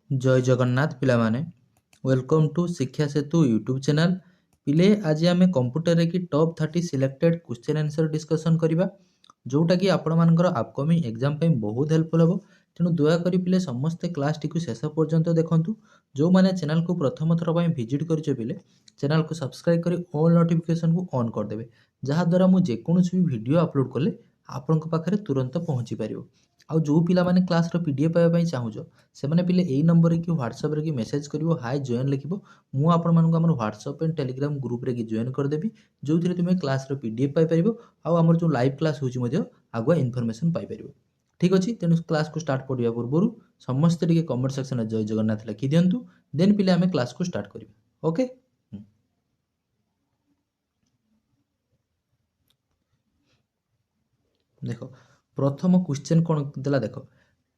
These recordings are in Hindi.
जय जगन्नाथ पिलामाने वेलकम टू शिक्षा सेतु यूट्यूब चैनल पिले आज आम कंप्यूटर की top 30 selected question answer discussion करवा जोटा कि आपण मानकर अपकमिंग एग्जाम पे बहुत हेल्पफुल हम तेणु दयाकोरी पिले समस्ते क्लास टी शेष पर्यंत देखूँ जो मैंने चैनल को प्रथम थर पर विजिट कर पिले चैनल को सब्सक्राइब कर ऑल नोटिफिकेशन को ऑन करदे जहाद्वारा मुझे जेकोसी भी वीडियो अपलोड कले आपण पाखे तुरंत पहुँची पार आउ जो पिला माने क्लास रो पीडीएफ पाइबा चाहूछ से मैंने पिले यही नंबर कि व्हाट्सएप रे कि मेसेज करिवो हाय जॉइन लिखिबो मु आपण मानक हमर व्हाट्सएप एंड टेलीग्राम ग्रुप रे कि जॉइन कर देबी जो थरे तुमे क्लास रो पीडीएफ पाइ परिबो आउ हमर जो लाइव क्लास होची मध्य आगुआ इन्फॉर्मेशन पाइ परिबो ठीक अछि तेनु क्लास को स्टार्ट करिया पूर्वरु समस्त टिके कमेंट सेक्शन में जय जगन्नाथ लिखि दियंतु देन पिले हमें क्लास को स्टार्ट करिबा ओके देखो प्रथम क्वेश्चन कौन देला देखो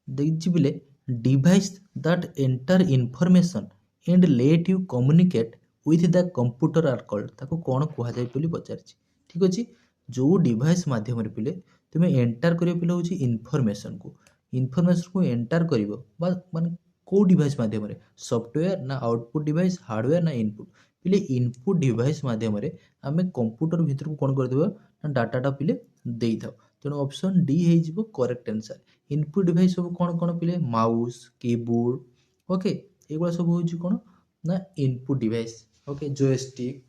देखि बिले device that enter information and let you communicate with the computer are called ताको कौन कहा जाय बोली पचारछि ठीक अछि जो डिवाइस माध्यम रे पिले तुमे एंटर करियो पिले होछि इनफॉरमेशन को एंटर करिवो बा माने को डिवाइस माध्यम रे सॉफ्टवेयर ना आउटपुट डिवाइस हार्डवेयर ना इनपुट पिले इनपुट डिवाइस माध्यम रे आमे कंप्यूटर भीतर को कोन कर देबो ना डाटाटा पिले देई थाओ तेणु ऑप्शन डी हो करेक्ट आंसर इनपुट डिवाइस सब कौन कौन पिले माउस कीबोर्ड ओके एगुड़ा सब हूँ कौन ना इनपुट डिवाइस ओके जॉयस्टिक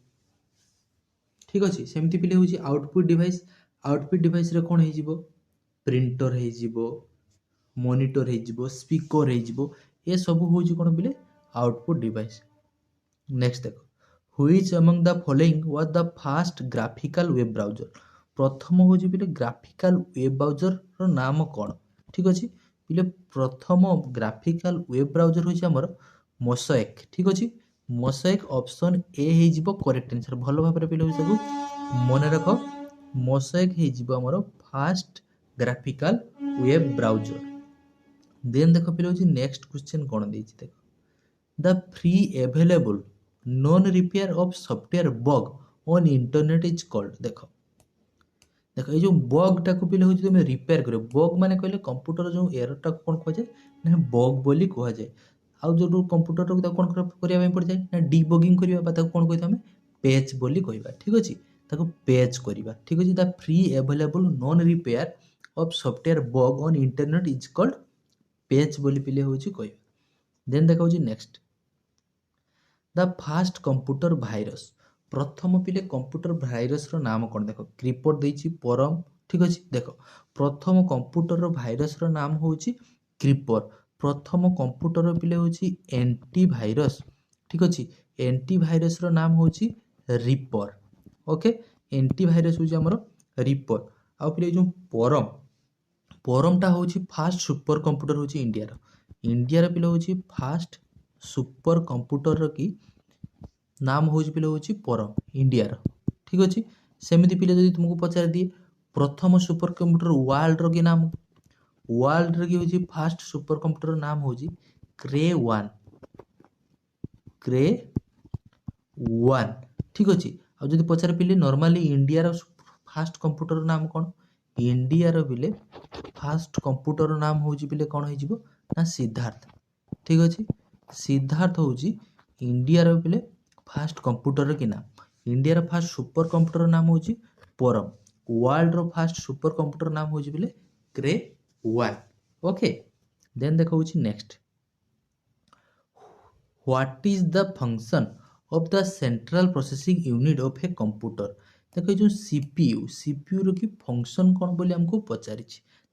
ठीक अच्छे सेमती पिले हूँ आउटपुट डिवाइस रे कौन हो प्रिंटर हो मॉनिटर हो स्पीकर हो ये सब हूँ कौन पिले आउटपुट डिवाइस नेक्स्ट देखो which among the following was the fast graphical web browser प्रथम हूँ पिले ग्राफिकल वेब ब्राउजर रो नाम कौन ठीक अच्छे पिले प्रथम ग्राफिकल वेब ब्राउजर हूँ आमर मोसाइक ठीक अच्छे मोसाइक ऑप्शन ए हो करेक्ट आंसर भल भाव पिले सब मन रख मोसाइक हो fast graphical web browser then देख पिले नेक्स्ट क्वेश्चन कौन देख the free available non repair of software bug on internet is called देख देख ये जो बगटा को पिले तुम रिपेयर कर बग माने कहले कंप्यूटर जो एररटा कौन कहुए ना बग बोली कहुए आउ जो कंप्यूटर को कौन करने पड़ जाए ना डिबगिंग करवा कौन कही आम पेच बोली कहवा ठीक अच्छे ताको पेच करवा ठीक अच्छे the free available non repair of software bug on internet is called पेच बोली पिले हूँ कहवा देन देखा next the fast computer virus प्रथम पिले कंप्यूटर भाइरस रो नाम कौन देख क्रिपर देछि परम ठीक अच्छे देख प्रथम कंप्यूटर भाइरस रो नाम हूँ क्रिपर प्रथम कंप्यूटर पिले हूँ एंटी भाइरस ठीक अच्छे एंटी भाइरस रो नाम हूँ रिपर ओके एंटी भाइरस हूँ आमर रिपर आउ पिले जो परम परमटा हूँ फास्ट सुपर कंप्यूटर हूँ इंडिया पिले हूँ फास्ट सुपर कंप्यूटर की नाम हूँ पिले हूँ परम इंडिया ठीक अच्छे सेमती पिले जब तुमको पचार दिए प्रथम सुपर कंप्यूटर वर्ल्ड रो कि नाम वर्ल्ड रो कि हूँ फास्ट सुपर कंप्यूटर नाम हूँ क्रे वन ठीक अच्छे आ जब पचार पिले नॉर्मली इंडिया रो फास्ट कंप्यूटर नाम कौन इंडिया रो पिले फास्ट कंप्यूटर नाम हूँ पिले कौन हो ना सिद्धार्थ ठीक अच्छे सिद्धार्थ हूँ इंडिया रो पिले फास्ट कंप्यूटर कि नाम इंडिया रो फास्ट सुपर कंप्यूटर नाम हूँ परम वर्ल्ड रो फास्ट सुपर कंप्यूटर नाम हूँ पिले क्रे वन ओके देन देखो next what is the function of the central processing unit of a computer देखो जो सीपीयू रो की फंक्शन कौन बोली हमको पचारि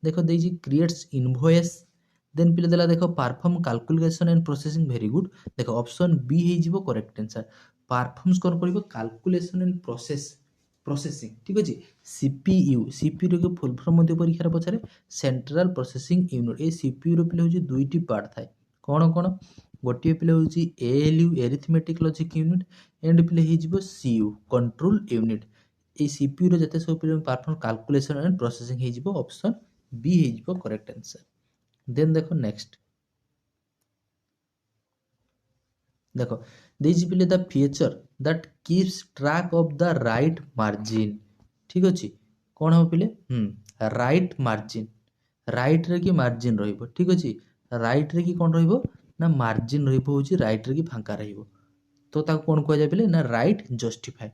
देखो देछि क्रिएट्स इनवॉइस देन पिले देला देखो perform calculation and processing very good देखो ऑप्शन बी हो करेक्ट आंसर परफॉर्म्स कौन करिवो कैलकुलेशन एंड प्रोसेसिंग ठीक अछि सीपीयू रो फुल फॉर्म मध्य परीक्षा पछारे सेंट्रल प्रोसेसिंग यूनिट ए सीपीयू रो पिले होची दुईटी पार्ट थाए कौन कौन गोटे पिले होची ALU arithmetic logic unit and पिले हो सीयू कंट्रोल यूनिट ए सीपीयू रो जते सब पिले परफॉर्म कैलकुलेशन एंड प्रोसेसिंग हो ऑप्शन बी हो करेक्ट आंसर देन देखो नेक्स्ट देखो दिस पिले the feature that keeps track of the right margin ठीक अच्छे कौन हम पिले राइट मार्जिन राइट रे कि मार्जिन रहिबो ठीक अच्छे राइट रे कि कौन रहिबो ना मार्जिन रही रईट कि फांका रही तो कौन कह जाए ना राइट जस्टिफाई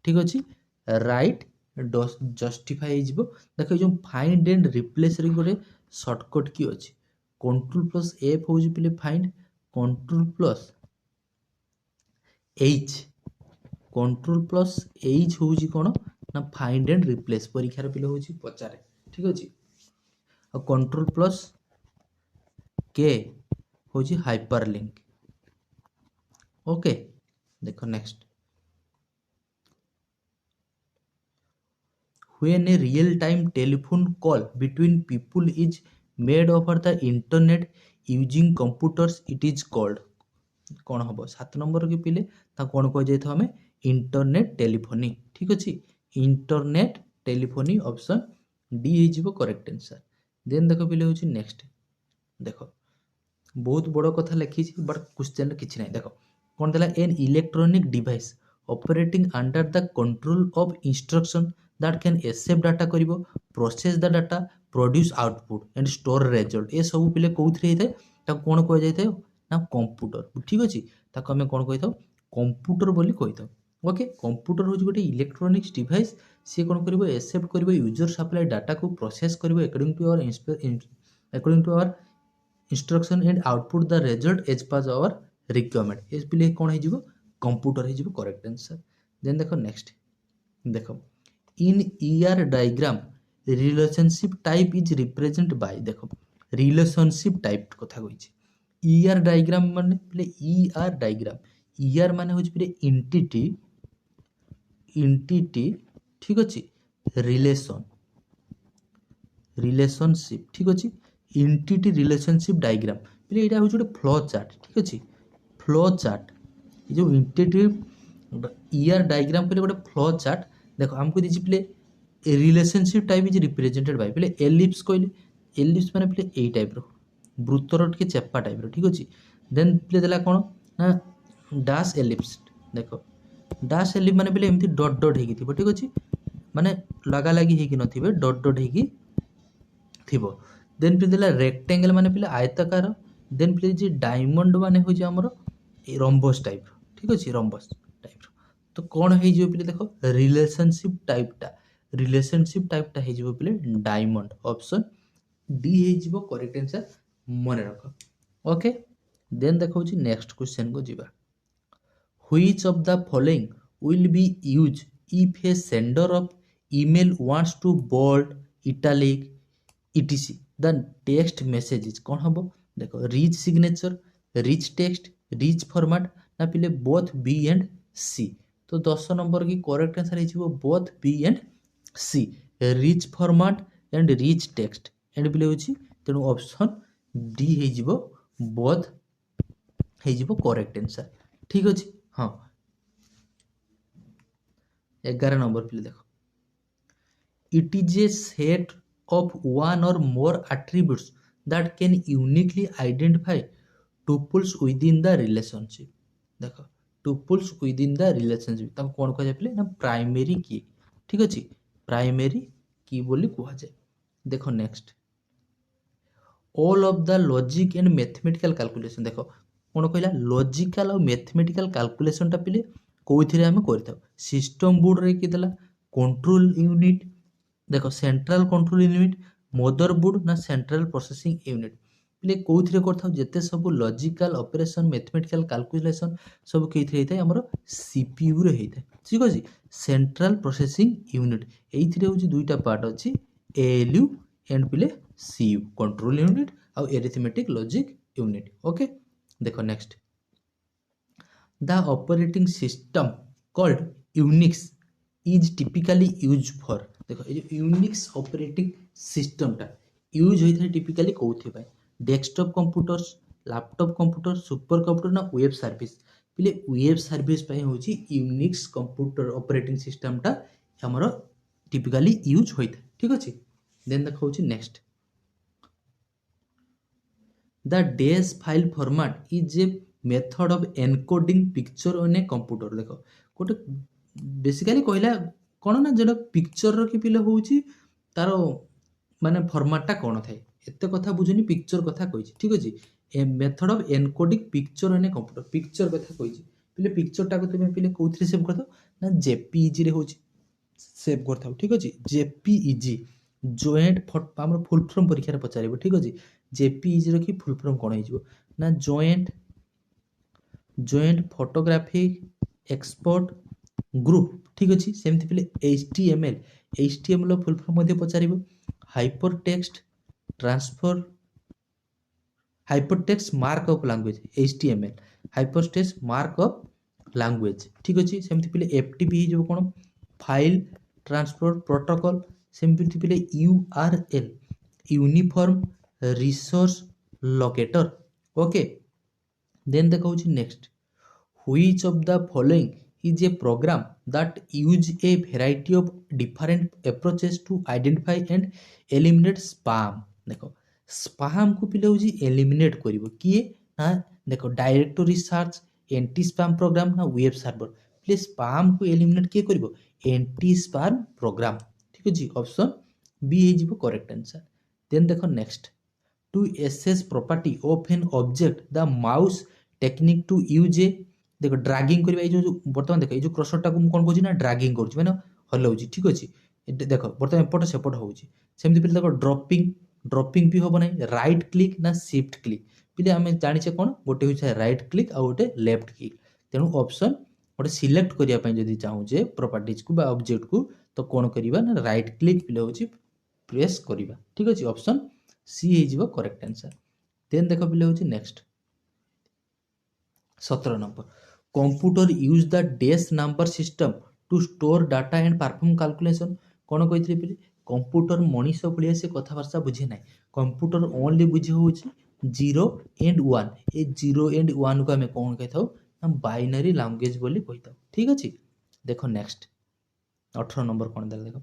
ठीक अच्छे राइट जस्टिफाई देख जो फाइंड एंड रिप्लेस गोटे सर्टकट की अच्छे कंट्रोल प्लस एफ हूँ पे find control plus H control plus H हूँ कौन ना फाइंड एंड रिप्लेस परीक्षार पे हूँ पचारे ठीक अच्छे कंट्रोल प्लस के हूँ हाइपरलिंक ओके देखो next when a real time telephone call between people is made over the internet using computers it is called कौन हम 7 नंबर के पिले कौन कह जाए हमें इंटरनेट टेलीफोनी ठीक अच्छे इंटरनेट टेलीफोनी ऑप्शन डी हो करेक्ट आंसर देन देख पिले हूँ नेक्स्ट देख बहुत बड़ कथा लिखी बट क्वेश्चन किसी ना देख कौन देला an electronic device operating under the control of instruction that can accept data करिवो process the data produce output and store result ये सब पिले कौन होता है कौन कह जाए ना कंप्यूटर ठीक अच्छे आम कौन कही था कंप्यूटर बोली कही था ओके कंप्यूटर हूँ गोटे इलेक्ट्रोनिक्स डिवाइस सी कौन कर एक्सेप्ट कर यूजर सप्लाई डाटा को प्रोसेस कर according to our instruction and output the result as per hour requirement ये पिले कौन हो कंप्यूटर हो करेक्ट आंसर देन देखो नेक्स्ट देखो in ER diagram relationship type is represent by देखो relationship type कथा कही ER diagram माने पहले ER diagram ER माने होची पहले entity ठीक अच्छे relationship ठीक अच्छे entity relationship diagram पहले यहाँ होची गोटे फ्लो चार्ट ठीक अच्छे फ्लो चार्ट ये जो entity ER diagram पहले गोटे फ्लो चार्ट देखो हमको दीजिए पहले relationship type is represented by पहले एलिप्स कहले एलिप्स माने पहले ए टाइप रो वृत्तर टिके चेपा टाइप रो ठीक अछि देन पहले देला कोन ना डैश एलिप्स देखो डैश एलिप्स माने पहले एमती डॉट डॉट हेकी थिबो ठीक अछि माने लगा लगी हेकी नथिबे डॉट डॉट हेकी थिबो देन पहले देला रेक्टेंगल माने पहले आयताकार देन पहले जे डायमंड माने हो जे हमरो रम्बस टाइप ठीक अछि रम्बस टाइप तो कौन हो पे देख रिलेशनशिप टाइपटा हो पे डायमंड ऑप्शन डी हो करेक्ट आंसर मन रख ओके देन देखो नेक्स्ट क्वेश्चन को जीवा which of the following will be use if A sender of email wants to bold italic etc. the text message कौन हम देखो rich signature rich text rich format ना पिले बोथ बी एंड सी तो 10 नंबर की करेक्ट आंसर हो both B and C rich format and rich text and पे हूँ तेणु ऑप्शन डी हो बोथ हो करेक्ट आंसर ठीक अच्छे हाँ 11 नंबर पे देख it is a set of one or more attributes that can uniquely identify tuples within the relationship देखो tuples within the relationship कौन कह जाए ना प्राइमरी की ठीक अच्छे प्राइमरी की बोली कह जाए देखो next all of the logic and mathematical calculation देखो कौन कहला लॉजिकल और मैथमेटिकल कैलकुलेशनटा पिले कौथिरे आमे करथाउ सिस्टम बोर्ड रे कि देला कंट्रोल यूनिट देखो central control unit mother board ना सेंट्रल प्रोसेसिंग यूनिट पिले कौथिरे करथाउ जेते सब लॉजिकल ऑपरेशन मैथमेटिकल कैलकुलेशन सब केथिरे हेतै हमर सीपीयू रे हेतै ठीक अछि सेंट्रल प्रोसेसिंग यूनिट एइथिरे होछि दुईटा पार्ट अछि एएलयू एंड पिले सीयू कंट्रोल यूनिट और एरिथमेटिक लॉजिक यूनिट ओके देखो next the operating system called Unix is typically use for देखो ये यूनिक्स ऑपरेटिंग सिस्टमटा यूज होता है टिपिकली कौन desktop computers laptop computer super computer ना वेब सर्विस पिले वेब सर्विस पे होची यूनिक्स कंप्यूटर ऑपरेटिंग सिस्टमटा हमरो टिपिकली यूज होता है ठीक अछि देन देखो next the days file format is a method of encoding picture on a computer देखो गोटे बेसिकली कहला कौन ना जो पिक्चर कि पिले होची तार माने फॉर्मेटटा कौन थाए एते कथा बुझुनी पिक्चर कथा कही ठीक अच्छे a method of encoding picture in a computer picture कथा कही पिले पिक्चरटा को तुम पिले कौन सेव कर ना जेपीईजी रे होची सेव कर ठीक अच्छे जेपीईजी जॉइंट आम फुल फॉर्म परीक्षा पचार ठीक अच्छे जेपीईजी रखी फुल फॉर्म कौन हो ना जॉइंट फोटोग्राफिक एक्सपोर्ट ग्रुप ठीक अच्छे सेमती पिले एचटीएमएल फुल फॉर्म पचार hyper text transfer hypertext markup language HTML hypertext markup language ठीक अच्छे सेमती पिले एफटीपी हो कौन फाइल ट्रांसपोर्ट प्रोटोकॉल सेमती पिले URL uniform resource locator okay then देखा next which of the following is a program that use a variety of different approaches to identify and eliminate spam देखो स्पैम को पिले हूँ एलिमिनेट करिवो किए ना देखो directory search anti spam program ना वेब सर्वर पिले स्पैम को एलिमिनेट किए करिवो एंटी स्पैम प्रोग्राम ठीक अछि ऑप्शन बी हे जिवो करेक्ट आंसर देन देखो next to access property of an object the mouse technique to use a देखो ड्रैगिंग करबा जो बर्तमान देखो जो क्रसरटा को कौन कहूँ ना ड्रैगिंग करूँ मैंने हलाऊँ ठीक अच्छे देखो बर्तमान एपट सेपट होची सेमती पिले देखो ड्रॉपिंग भी हम ना राइट क्लिक ना शिफ्ट क्लिक पिले आम जाने कौन गोटे हूँ राइट क्लिक आ गोटे लेफ्ट क्लिक तेणु ऑप्शन गोटे सिलेक्ट करने चाहूजे प्रॉपर्टीज को ऑब्जेक्ट को तो कौन करवा ना राइट क्लिक पिले हूँ प्रेस करवा ठीक अच्छे ऑप्शन सी हो करेक्ट आंसर देन देख पिले हूँ next 17 number computer use the days number system to store data and perform calculation कौन कही पिले कंप्यूटर मनीष भाया से कथबार्ता बुझे ना कंप्यूटर ओनली बुझे हूँ 0 एंड 1 ए 0 एंड 1 को आम कौन कही था बाइनरी लैंग्वेज बोली कही था ठीक अच्छे देखो नेक्स्ट 18 नंबर कौन देख देखो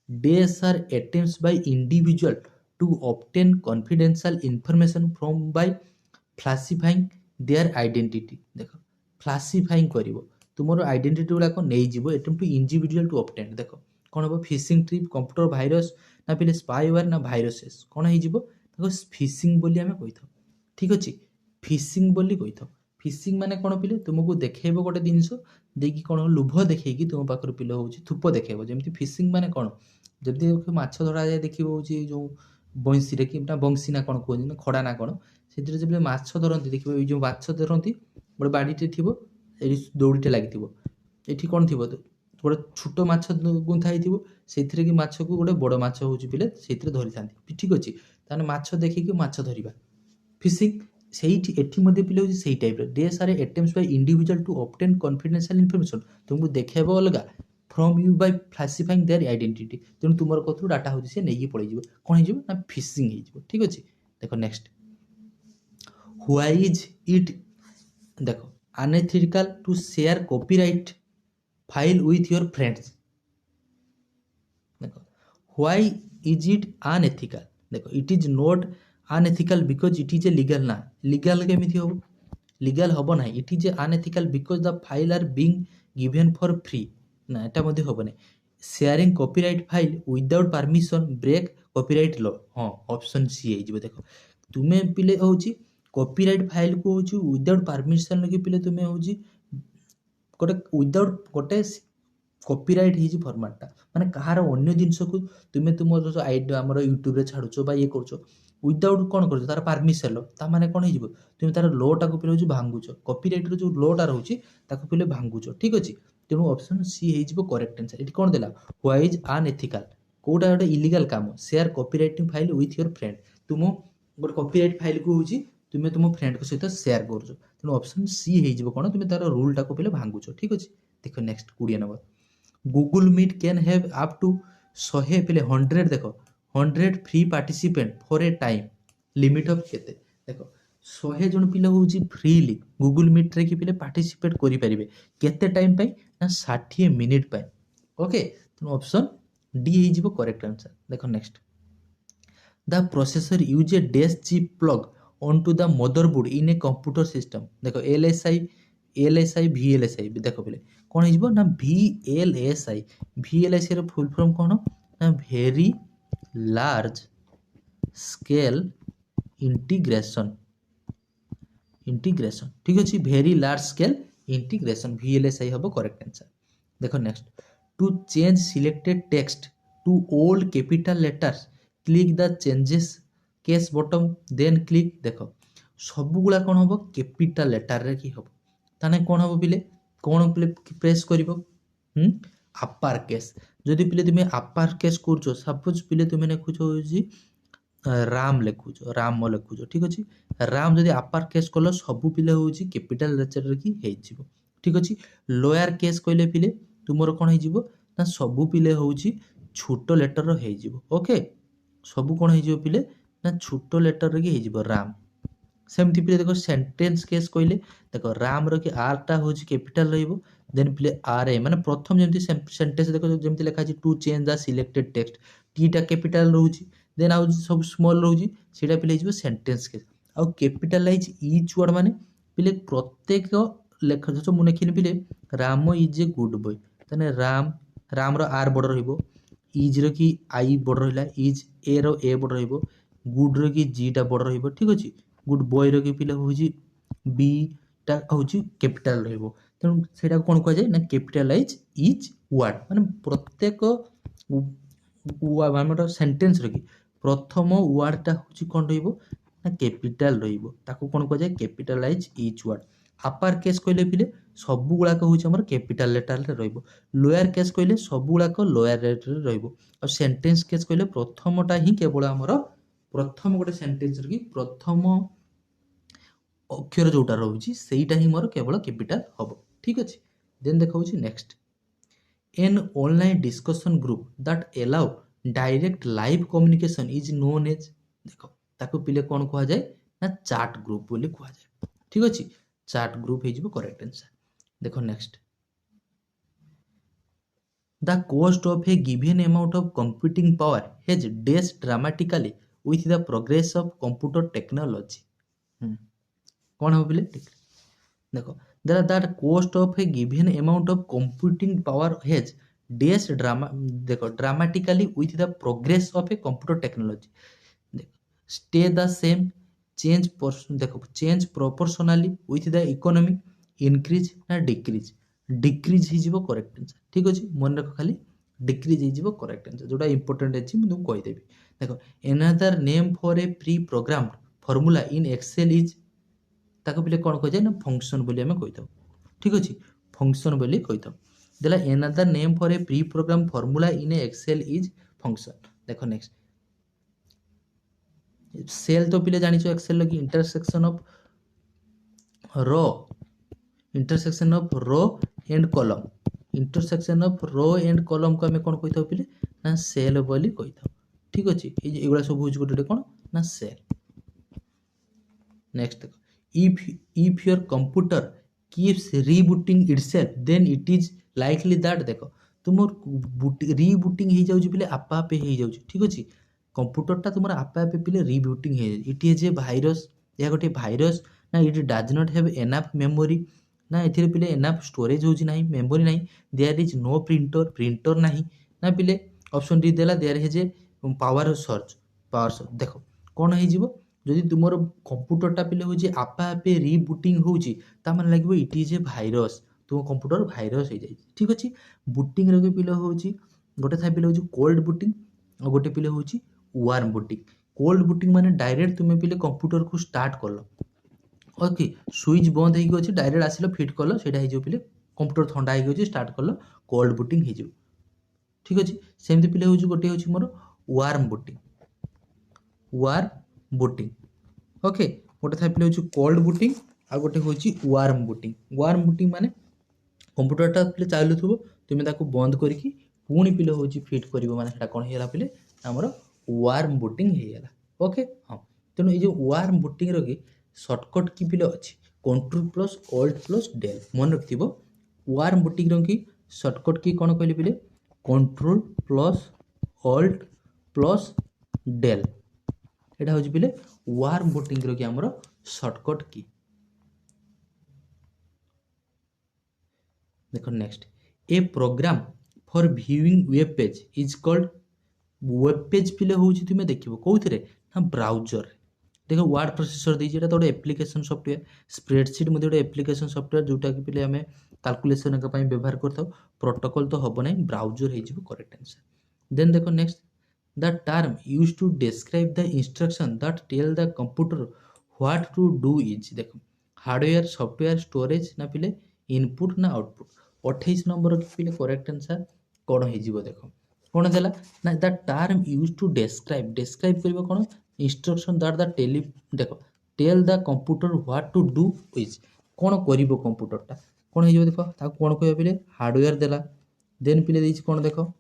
these are attempts by individual to obtain confidential information from by falsifying their identity देख फ्लासिफाइंग कर तुम आइडेंटिटी गुड़ाक नहीं attempt to individual to obtain देख कौन हम फिशिंग ट्रिप कंप्यूटर भाइरस ना पिले स्पाईवेयर ना भाइरसेस कौन हो फिशिंग बोली आम कही था ठीक अच्छे फिशिंग बोली कही था फिशिंग माने कौन पिले तुमको देखेब गोटे जिनस देखिए कौन लुभ देखी तुम पाखे पिले हूँ थूप देखेब जमी फिशिंग माने कौन जब माछ धरा जाए देखिए हूँ जो बंशी कि बंशी ना कौन कहते खड़ा ना कौन से जब माछ धरती देखिए जो माछ धरती गोटे बाड़ीटे थी दौड़ीटे लगी ये कौन थी गोटे छोट माछ गुंथा से माछ को गोटे बड़ माछ हूँ पिले से धरी था ठीक अच्छे ताने माछ देखिए माछ धरवा फिशिंग से पिले हूँ से type these are attempts by individual to obtain confidential information तुमको देखेब अलग from you by falsifying their identity तेणु तुम कथू डाटा हूँ से नहीं पड़े कौन हो फिशिंग हो ठीक अच्छे देखो नेक्स्ट व्हाई इज इट देखो unethical to share copyright file with your friends देखो व्हाई इज इट अनएथिकल देखो it is not unethical because it is a legal ना लीगल केमिति हो लीगल हम ना it is A unethical because the file are being given for free ना एटा मध्य हम ना sharing copyright file without permission break copyright law हाँ ऑप्शन सी है देखो तुम्हें पिले हूँ कॉपीराइट फाइल को हूँ विदाउट परमिशन लगे पिले तुम्हें हूँ गोटे विदाउट गोटे कॉपीराइट हो फॉर्मेटटा माने कहार अन्य जिनस को तुम्हें तुम आईडी आम यूट्यूब छाड़ुच ये कर विदाउट कौन कर तार परमिशन लो ता माने कौन हो तुम तार लॉटा को पिले भांगुच कॉपीराइट जो लॉटा रोचे पिले भांगुच ठीक अच्छे तेणु ऑप्शन सी हो करेक्ट आंसर ये कौन देला व्हाई इज अनएथिकल कोटा गोटे इलीगल काम share copywriting file with your friend तुम गोटे कॉपीराइट फाइल को हूँ तुम्हें तुम फ्रेंड को सहित शेयर कर तेणु ऑप्शन सी हो कौन तुम तार रूलटा को पिले भांगुच ठीक अच्छे देख next 20 number Google meet can have up to 100 पिले 100 देखो 100 free participant for a time limit of केते देखो 100 जन पिले हूँ फ्रीली गूगल मीट रे कि पिले पार्टिसिपेट करें केते टाइम पाई ना 60 मिनिट पाई ओके तेणु ऑप्शन डी हो करेक्ट आंसर देखो next the processor use A dash chip plug onto the motherboard in a computer system देखो LSI VLSI देखो बोले कौन हो ना VLSI रो फुल फॉर्म कौन ना very large scale integration integration ठीक अच्छे very large scale integration VLSI हम करेक्ट आंसर देख next to change selected text to old capital letters click the changes case button then click देख सबुगुला कौन हम कैपिटल लेटर रे कि हम ताने कौन हम पिले कौन पिले प्रेस करिवो अपार केस जदि पिले तुम अपार केस कर सपोज पिले तुम लिखुच राम लिखुच राम लिखुच ठीक अच्छे राम जदि अपार केस कल सबू पिले हूँ कैपिटल लेटर कि हो ठीक अच्छे लोअर केस कहले पिले तुमर कौन हो ना सबू पिले हूँ छोट लेटर हो ओके सबू कौन हो पिले ना छोट लेटर कि हो राम सेमती पिले देख सेंटेंस केस कहले देख राम रि आरटा हूँ कैपिटल देन पिले आर ए माने प्रथम जमी सेंटेंस देख जमी लिखा to change the selected text theta capital रोचे देन आउ सब स्मॉल रोचे सीटा पिले सेंटेंस केस आउ कैपिटलाइज इच वर्ड माने पिले प्रत्येक लेख जो मुझे लिखिनी पिले Ram is a good boy ताने राम राम रो आर बड़ रहिबो इज रो कि आई बड़ रहिला इज ए रो ए बड़ रहिबो गुड रो कि जी टा बड़ रहिबो ठीक अछि गुड बॉय रो कि पिले होउची बी टा होउची कैपिटल रहिबो तेणु सेटा कोन कह जाय ना कैपिटलाइज इच वर्ड माने प्रत्येक माने सेंटेंस रो कि प्रथम वर्ड टा होउची कोन रहिबो ना कैपिटल रहिबो ताको कोन कह जाय कैपिटलाइज इच वर्ड अपार केस कहले पिले सबु गुड़ाक हूँ आम कैपिटल लेटर रे रहिबो लोअर केस कहले सबु गुड़ाक लोअर लेटर रे रहिबो और सेंटेंस केस कहले प्रथमटा ही केवल आमर प्रथम गोटे सेंटेंस रे प्रथम अक्षर जोटा रोची सेटा ही मोर केवल कैपिटल हम ठीक अच्छे देन देखा next an online discussion group that allow direct live communication is known as देख ताको पिले कौन कह जाए ना चैट ग्रुप बोली कह जाए ठीक अच्छे चैट ग्रुप हो करेक्ट आंसर देखो next the cost of a given amount of computing power has डेस dramatically with the progress of computer technology कौन हम बोले देखो that cost of a given amount of computing power has डेस देखो dramatically with the progress of a computer technology देखो स्टे द सेम चेंज देखो change proportionally with the economy increase ना डिक्रीज डिक्रीज हो करेक्ट आंसर ठीक अच्छे मन रख खाली डिक्रीज हो करेक्ट आंसर जोटा इंपोर्टेंट अच्छी मुझे कहीदेवी देखो another name for a pre programmed formula in Excel is ताको पिले कौन कह जाए ना फंक्शन बोली आम कही ठीक अच्छे फंक्शन बोली कही देला another name for a pre programme formula in Excel is function देखो नेक्स्ट सेल तो पिले जानी एक्सेल लगी intersection of row intersection of row and column intersection of row and column को आम कौन कही पिले ना सेल बोली कही ठीक अच्छे ये सब हूँ गोटे कौन ना सेल नेक्स्ट देखो if your computer keeps rebooting itself then it is likely that देखो तुम रीबुटिंग हो जाउची पिले आपा आपे हो जाउची ठीक अछि कंप्यूटरटा तुमर आपा आपे पिले रीबुटिंग हो जाउची इट इज ए भाइरस या गोटे भाइरस ना it does not have enough memory ना एथिरे पिले एनफ स्टोरेज होउची नाही मेमोरी नाही देयर इज नो प्रिंटर नाही ना पिले ऑप्शन डी देला there is a power search देखो कौन हो जिवो जदि तुमर कंप्यूटरटा पिले हूँ आपा आपे रीबुटिंग होउची ता माने लागबो इट इज ए भाइरस तुम कंप्यूटर भाइरस हो जाए ठीक अच्छे बुटिंग रे पिले हूँ गोटे था पिले हूँ कोल्ड बुटिंग और गोटे पिले हूँ वार्म बुटिंग कोल्ड बुटिंग माने डायरेक्ट तुम्हें पिले कंप्यूटर को स्टार्ट कल ओके स्विच बंद हो अच्छे डायरेक्ट आसिल फिट कल से पिले कंप्यूटर थंडा हो स्टार्ट कल कोल्ड बुटिंग हो ठीक अच्छे सेमती पिले हूँ गोटे हूँ मोर वार्म बुटिंग ओके गोटे था पिले हूँ कोल्ड बुटिंग आ गोटे हूँ वार्म बुटिंग माने कंप्यूटरटा पिले चलुव तुम्हें ताको बंद करके पुणी पिले हूँ फिट कर माने कौन होगा पिले आमर वार्म बुटिंग होगा ओके हाँ तेणु ये वार्म बुटिंग रि सर्टकट की पिले अच्छी control plus alt plus del मन रखि वार्म बुटिंग रि सर्टकट की कौन कहली पिले control plus alt plus del एटा हूँ पिले वार्म बुटिंग रि आमर सर्टकट की देखो next A programme for viewing web page is called web page पिले हूँ तुम्हें देखो कौन ना ब्राउजर देख वार्ड प्रोसेसर दी एटा तो गोटे एप्लिकेशन सॉफ्टवेयर स्प्रेडशीट मध्य गोटे एप्लिकेशन सॉफ्टवेयर जोटा कि पिले आमे कैलकुलेशन का पई व्यवहार करथाउ प्रोटोकॉल तो हबो नै ब्राउजर हे जिवो करेक्ट आंसर देन देखो next the term used to describe the instruction that tell the computer what to do is देखो हार्डवेयर सॉफ्टवेयर स्टोरेज ना पिले इनपुट ना आउटपुट 28 नंबर के पिले करेक्ट आंसर कोन हे जिवो देखो कोन देला ना the term used to describe करबो कोन इंस्ट्रक्शन दैट द टेली देखो tell the computer what to do is कोन करिवो कंप्यूटरटा कोन हे जिवो देखो ताको कोन कहबो पिले हार्डवेयर देला देन पिले देछि कोन देखो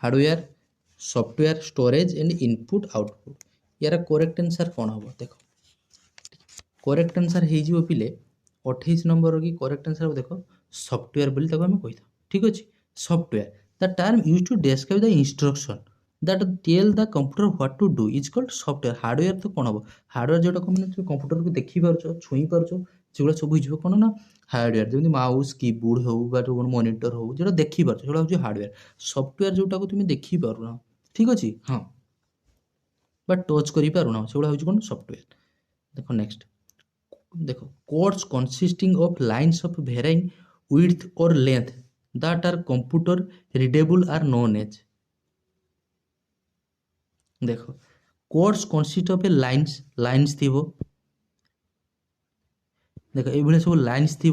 hardware software storage and input output यार करेक्ट आंसर कोन हबो देखो करेक्ट आंसर हे जिवो पिले 28 नंबर की करेक्ट आंसर देखो सॉफ्टवेयर बोली ताको हम कहिथा ठीक अछि software the term used to describe the instruction that tell the computer what to do is called software hardware तो कौन हम हार्डवेयर जोटा कम कंप्यूटर को देखी पार्छ छुई पार्छ से सब हो कौन ना हार्डवेयर जमी माउस कीबोर्ड हो मॉनिटर हो जो देखी पार्छ से हूँ हार्डवेयर सॉफ्टवेयर जोटा को तुम देखी पारुना ठीक अच्छे हाँ बट टच कर पारुना से हूँ कौन सॉफ्टवेयर देखो नेक्स्ट देखो codes consisting of lines of varying width or length that are computer readable are known as देखो codes consist of a lines थी देखो ये सब लाइन्स थी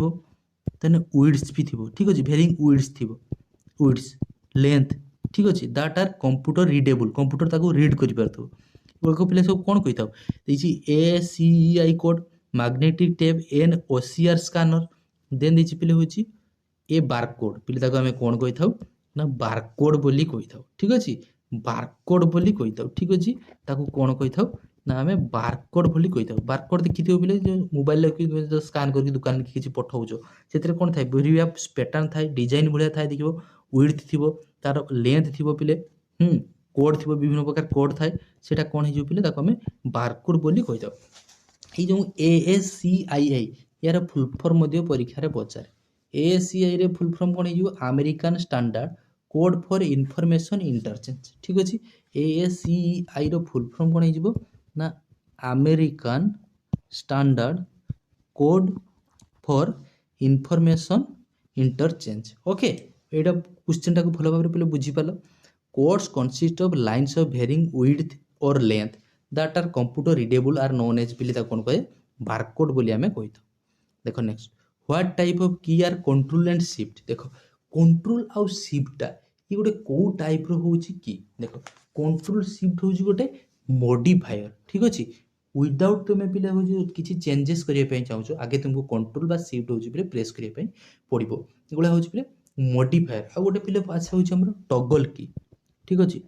तेने विड्स भी थी ठीक अच्छे भेरिंग विड्स थी विड्स लेंथ ठीक अच्छे that are computer readable computer ताको रीड कर पार्थो पे सब कौन कही था ACEI code magnetic tape N OCR scanner then देखिए पे हूँ ए बारकोड पे आम कौन कही था ना बारकोड बोली कही था ठीक अच्छे बारकोड बोली कही था ठीक अच्छे ताको कौन कही था ना आम बारकोड बोली कही था बारकोड देखी बोले जो मोबाइल स्कान करके दुकान की किसी पठाऊच से कौन थाए वेरियस पैटर्न थाए डिजाइन भाया थाए देखो विड्थ थी तार लेंथ थी पे कोड थी विभिन्न प्रकार कोड थाए सेटा कौन हो पे आम बारकोड बोली कही था ये जो ASCII यार फुल फॉर्म परीक्षा पचारे ASCII रे फुल फॉर्म कौन हो American standard code for information interchange ठीक अच्छे ASCII रो फुल फॉर्म कौन हो ना American standard code for information interchange okay एटा क्वेश्चन टाको भलो भाबरे पहिले बुझी पालो codes consist of lines of varying width or length that are computer readable are known as पिले कौन कहे बारकोड बोली आमे कहि था देखो नेक्स्ट व्हाट टाइप ऑफ की आर कंट्रोल एंड शिफ्ट देखो कंट्रोल आउ शिफ्ट ये गोटे को टाइप रो होची की देखो कंट्रोल शिफ्ट होची गोटे मॉडिफायर ठीक अच्छे विदाउट तुम्हें पिले हो किसी चेंजेस करने चाहो आगे तुमको कंट्रोल बा शिफ्ट हो प्रेस करने पड़ो एगुड़ा हूँ पे मॉडिफायर आ गोटे पिले अच्छा हूँ टगल की ठीक अच्छे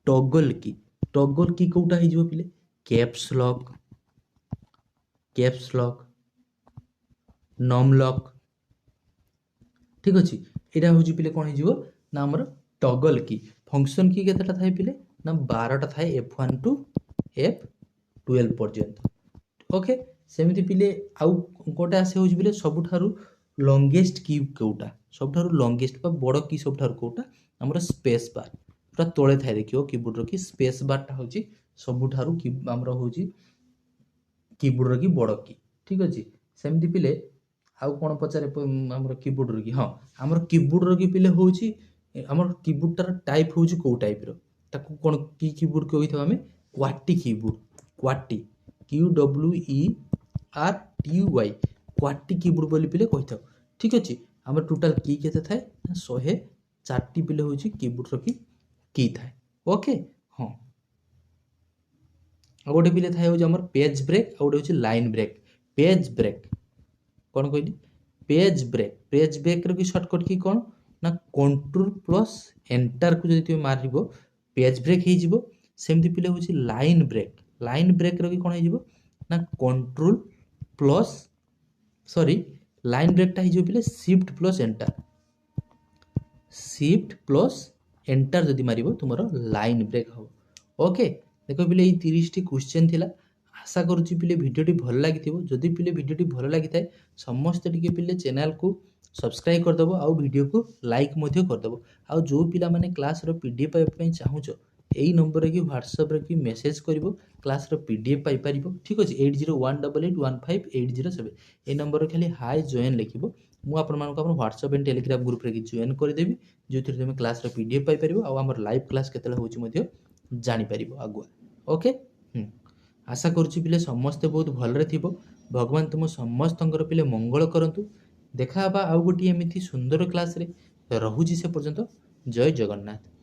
टगल की कौटा हो पिले कैप्स लॉक नम लॉक ठीक अच्छे यहाँ हूँ पे कौन हो ना आमर टगल की फंक्शन की केतेटा थाए पिले ना 12टा थाए F1 टू F12 पर्यंत ओके सेमती पिले आउ गोटे आसे हूँ पिले सबुठारु लंगेस्ट की कौटा सबुठारु लंगेस्ट बा बड़ की सबुठारु कौटा आमर स्पेस बार पूरा तले थाए देखियो कीबोर्ड की स्पेस बारटा हूँ सबुठारु की आमर हूँ कीबोर्ड की बड़ की ठीक अच्छे सेमती पिले आउ कौन पचारे आमर कीबोर्ड की हाँ आमर कीबोर्ड की पिले हूँ आमर कीबोर्डटार टाइप हूँ कौ टाइप रो ताकू कौन की कीबोर्ड कही था आम क्वाटी कीबोर्ड क्वाटी QWERTY क्वाटी कीबोर्ड बोली पिले कही था ठीक अच्छे आम टोटाल की केते थाए 104टी पिले हूँ कीबोर्ड की थाए ओके हाँ आ गोटे पिले थाए हूँ आमर पेज ब्रेक आ गोटे हूँ लाइन ब्रेक पेज ब्रेक कौन कहली पेज ब्रेक रो की शॉर्टकट की कौन ना कंट्रोल प्लस एंटर को जब तुम मार पेज ब्रेक हो सेमती पिले हूँ लाइन ब्रेक रो की कौन हो ना कंट्रोल प्लस सॉरी लाइन ब्रेकटा हो पिले शिफ्ट प्लस एंटर जदि मार तुम लाइन ब्रेक हम ओके देखो पिले ये 30टी क्वेश्चन थिला आशा करुच्ची पिले भिडियोटी भल लगी जदि पिले भिडियोटी भल लगी थाए समस्ते टिके पिले चैनल को सब्सक्राइब करदेव आउ वीडियो को लाइक करदेव आउ जो पिला माने क्लास रो PDF पाइबा चाहूच এই ନମ୍ବରରେ କି ହ୍ୱାଟ୍ସଆପ୍ରେ କି ମେସେଜ୍ କରିବ, କ୍ଲାସ୍ର PDF ପାଇପାରିବ। ଠିକ୍ ଅଛି, 801888158007 ଏଇ ନମ୍ବରରେ ଖାଲି ହାଏ ଜଏନ୍ ଲେଖିବ। ମୁଁ ଆପଣମାନଙ୍କୁ ଆମର ହ୍ୱାଟ୍ସଆପ୍ ଆଣ୍ଡ ଟେଲିଗ୍ରାମ ଗ୍ରୁପ୍ରେ କି ଜଏନ୍ କରିଦେବି, ଯେଉଁଥିରେ ତୁମେ କ୍ଲାସ୍ର PDF ପାଇପାରିବ ଆଉ ଆମର ଲାଇଭ୍ କ୍ଲାସ୍ କେତେବେଳେ ହେଉଛି ମଧ୍ୟ ଜାଣିପାରିବ ଆଗୁଆ। ଓକେ, ଆଶା କରୁଛି ପିଲେ ସମସ୍ତେ ବହୁତ ଭଲରେ ଥିବ। ଭଗବାନ ତୁମ ସମସ୍ତଙ୍କର ପିଲେ ମଙ୍ଗଳ କରନ୍ତୁ। ଦେଖା ହେବା ଆଉ ଗୋଟିଏ ଏମିତି ସୁନ୍ଦର କ୍ଲାସ୍ରେ। ରହୁଛି ସେ ପର୍ଯ୍ୟନ୍ତ। ଜୟ ଜଗନ୍ନାଥ।